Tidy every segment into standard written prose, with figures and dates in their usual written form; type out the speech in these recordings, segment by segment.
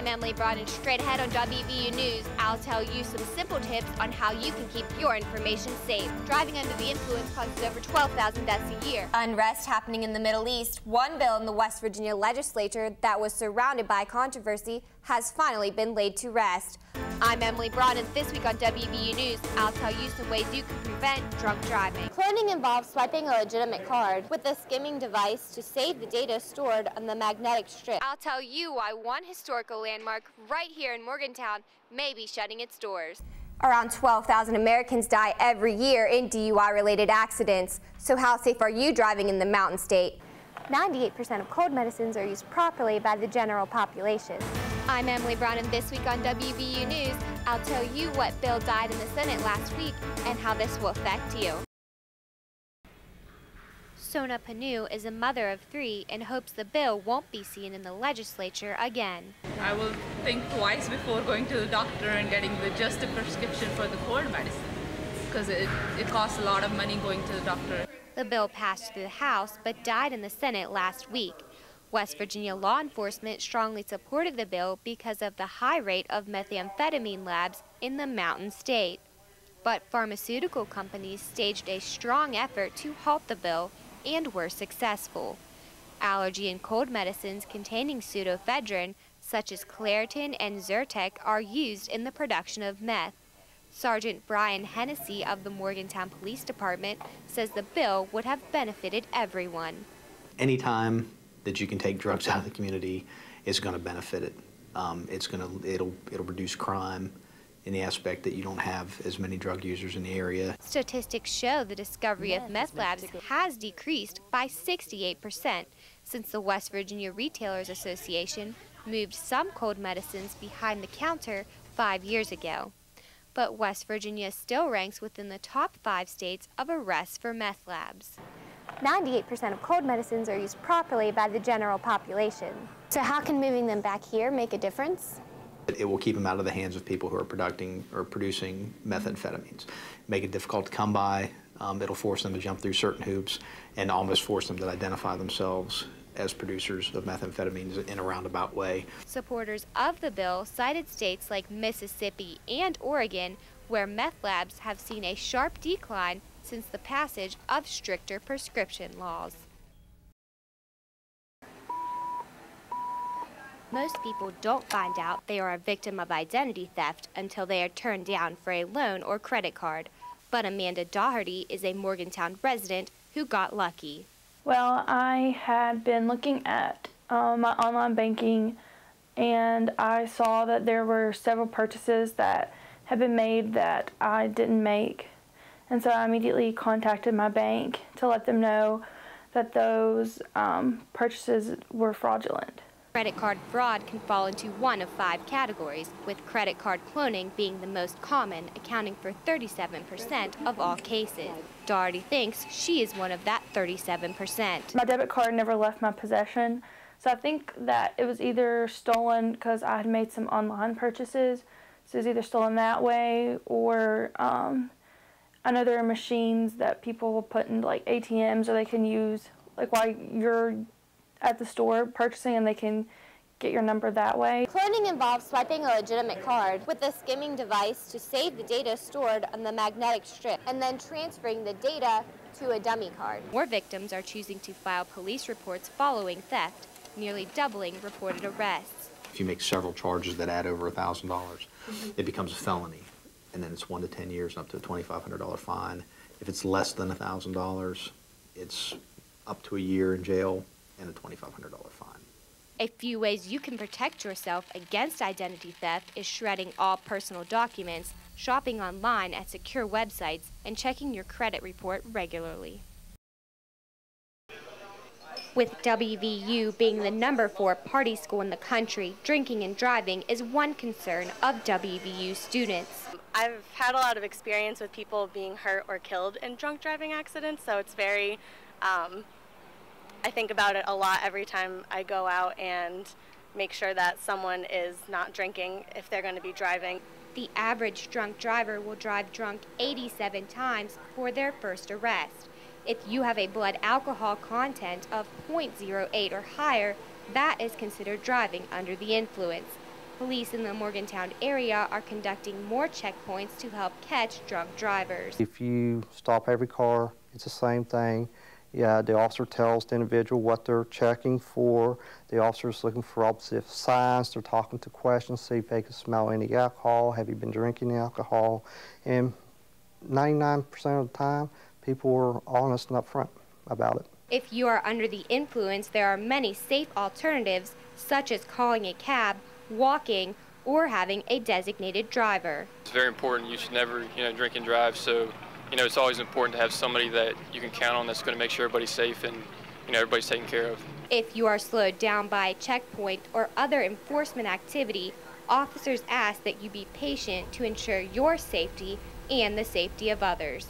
I'm Emily Broaden. Straight ahead on WVU News, I'll tell you some simple tips on how you can keep your information safe. Driving under the influence causes over 12,000 deaths a year. Unrest happening in the Middle East. One bill in the West Virginia legislature that was surrounded by controversy has finally been laid to rest. I'm Emily Broaden. This week on WVU News, I'll tell you some ways you can prevent drunk driving. Cloning involves swiping a legitimate card with a skimming device to save the data stored on the magnetic strip. I'll tell you why one historical landmark right here in Morgantown may be shutting its doors. Around 12,000 Americans die every year in DUI-related accidents. So how safe are you driving in the Mountain State? 98% of cold medicines are used properly by the general population. I'm Emily Brown, and this week on WVU News, I'll tell you what bill died in the Senate last week and how this will affect you. Sona Panu is a mother of 3 and hopes the bill won't be seen in the legislature again. I will think twice before going to the doctor and getting just a prescription for the cold medicine, because it costs a lot of money going to the doctor. The bill passed through the House but died in the Senate last week. West Virginia law enforcement strongly supported the bill because of the high rate of methamphetamine labs in the Mountain State. But pharmaceutical companies staged a strong effort to halt the bill and were successful. Allergy and cold medicines containing pseudoephedrine, such as Claritin and Zyrtec, are used in the production of meth. Sergeant Brian Hennessy of the Morgantown Police Department says the bill would have benefited everyone. Anytime that you can take drugs out of the community is going to benefit it. It'll reduce crime in the aspect that you don't have as many drug users in the area. Statistics show the discovery of meth labs has decreased by 68% since the West Virginia Retailers Association moved some cold medicines behind the counter 5 years ago. But West Virginia still ranks within the top 5 states of arrests for meth labs. 98% of cold medicines are used properly by the general population. So how can moving them back here make a difference? It will keep them out of the hands of people who are producing methamphetamines. Make it difficult to come by. It'll force them to jump through certain hoops and almost force them to identify themselves as producers of methamphetamines in a roundabout way. Supporters of the bill cited states like Mississippi and Oregon, where meth labs have seen a sharp decline since the passage of stricter prescription laws. Most people don't find out they are a victim of identity theft until they are turned down for a loan or credit card. But Amanda Doherty is a Morgantown resident who got lucky. Well, I had been looking at my online banking, and I saw that there were several purchases that had been made that I didn't make. And so I immediately contacted my bank to let them know that those purchases were fraudulent. Credit card fraud can fall into one of 5 categories, with credit card cloning being the most common, accounting for 37% of all cases. Doherty thinks she is one of that 37%. My debit card never left my possession, so I think that it was either stolen because I had made some online purchases, so it was either stolen that way, or I know there are machines that people will put in like ATMs, or they can use like while you're at the store purchasing, and they can get your number that way. Cloning involves swiping a legitimate card with a skimming device to save the data stored on the magnetic strip and then transferring the data to a dummy card. More victims are choosing to file police reports following theft, nearly doubling reported arrests. If you make several charges that add over $1,000, it becomes a felony, and then it's 1 to 10 years, up to a $2,500 fine. If it's less than $1,000, it's up to a year in jail and a $2,500 fine. A few ways you can protect yourself against identity theft is shredding all personal documents, shopping online at secure websites, and checking your credit report regularly. With WVU being the #4 party school in the country, drinking and driving is one concern of WVU students. I've had a lot of experience with people being hurt or killed in drunk driving accidents, so it's very I think about it a lot every time I go out and make sure that someone is not drinking if they're going to be driving. The average drunk driver will drive drunk 87 times for their first arrest. If you have a blood alcohol content of 0.08 or higher, that is considered driving under the influence. police in the Morgantown area are conducting more checkpoints to help catch drunk drivers. If you stop every car, it's the same thing. Yeah, the officer tells the individual what they're checking for. The officer's looking for opposite signs. They're talking to questions, see if they can smell any alcohol. Have you been drinking alcohol? And 99% of the time, people are honest and upfront about it. If you are under the influence, there are many safe alternatives, such as calling a cab, walking, or having a designated driver. It's very important. You should never, drink and drive. So, it's always important to have somebody that you can count on that's going to make sure everybody's safe and, everybody's taken care of. If you are slowed down by a checkpoint or other enforcement activity, officers ask that you be patient to ensure your safety and the safety of others.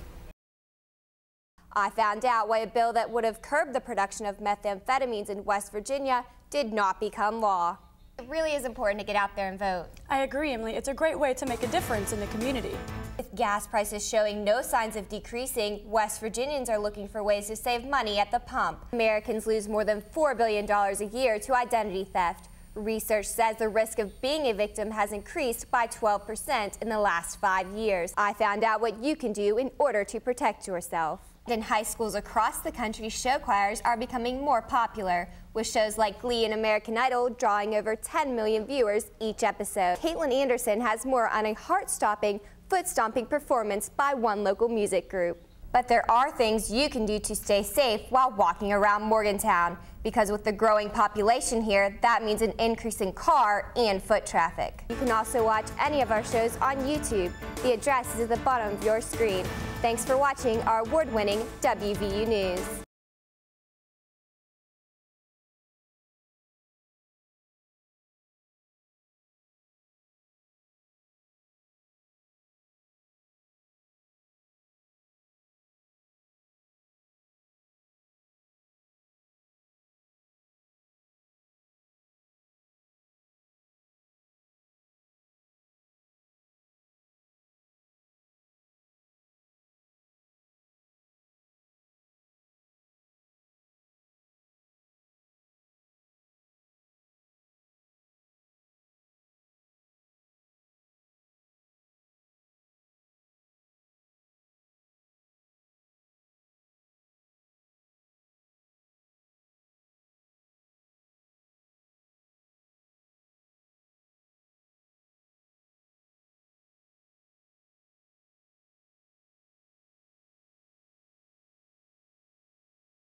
I found out why a bill that would have curbed the production of methamphetamines in West Virginia did not become law. It really is important to get out there and vote. I agree, Emily. It's a great way to make a difference in the community. With gas prices showing no signs of decreasing, West Virginians are looking for ways to save money at the pump. Americans lose more than $4 billion a year to identity theft. Research says the risk of being a victim has increased by 12% in the last 5 years. I found out what you can do in order to protect yourself. In high schools across the country, show choirs are becoming more popular, with shows like Glee and American Idol drawing over 10 million viewers each episode. Caitlin Anderson has more on a heart-stopping, foot-stomping performance by one local music group. But there are things you can do to stay safe while walking around Morgantown, because with the growing population here, that means an increase in car and foot traffic. You can also watch any of our shows on YouTube. The address is at the bottom of your screen. Thanks for watching our award-winning WVU News.